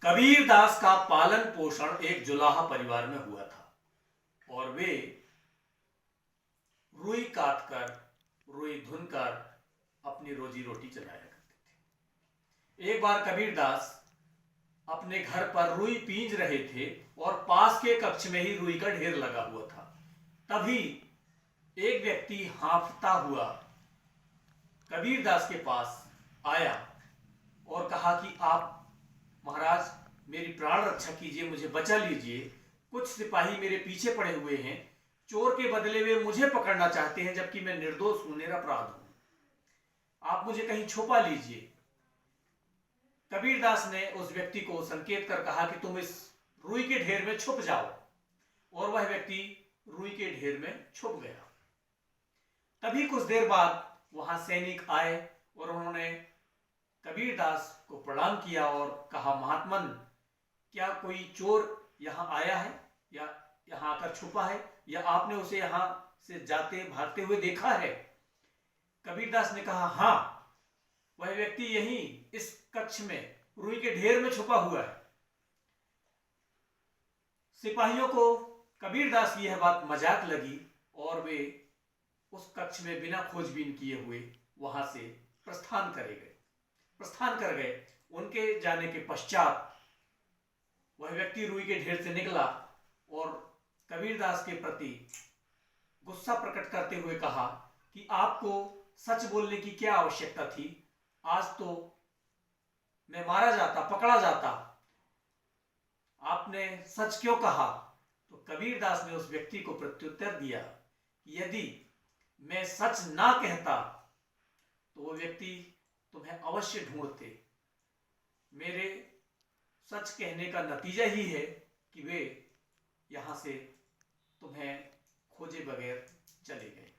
कबीरदास का पालन पोषण एक जुलाहा परिवार में हुआ था और वे रुई काट कर, रुई धुनकर अपनी रोजी रोटी चलाया करते थे। एक बार कबीरदास अपने घर पर रुई पींज रहे थे और पास के कक्ष में ही रुई का ढेर लगा हुआ था। तभी एक व्यक्ति हांफता हुआ कबीरदास के पास आया और कहा कि आप महाराज मेरी प्राण रक्षा कीजिए, मुझे बचा लीजिए। कुछ सिपाही मेरे पीछे पड़े हुए हैं, चोर के बदले वे मुझे पकड़ना चाहते हैं जबकि मैं निर्दोष हूं, निरपराध हूं। आप मुझे कहीं छुपा लीजिए। कबीरदास ने उस व्यक्ति को संकेत कर कहा कि तुम इस रुई के ढेर में छुप जाओ, और वह व्यक्ति रुई के ढेर में छुप गया। तभी कुछ देर बाद वहां सैनिक आए और उन्होंने कबीरदास को प्रणाम किया और कहा, महात्मन, क्या कोई चोर यहां आया है या यहां आकर छुपा है, या आपने उसे यहां से जाते भागते हुए देखा है? कबीरदास ने कहा, हां, वह व्यक्ति यहीं इस कक्ष में रुई के ढेर में छुपा हुआ है। सिपाहियों को कबीरदास की यह बात मजाक लगी और वे उस कक्ष में बिना खोजबीन किए हुए वहां से प्रस्थान कर गए। उनके जाने के पश्चात वह व्यक्ति रुई के ढेर से निकला और कबीरदास के प्रति गुस्सा प्रकट करते हुए कहा कि आपको सच बोलने की क्या आवश्यकता थी? आज तो मैं मारा जाता, पकड़ा जाता। आपने सच क्यों कहा? तो कबीरदास ने उस व्यक्ति को प्रत्युत्तर दिया, यदि मैं सच ना कहता तो वो व्यक्ति तुम्हें अवश्य ढूंढते। मेरे सच कहने का नतीजा ही है कि वे यहां से तुम्हें खोजे बगैर चले गए।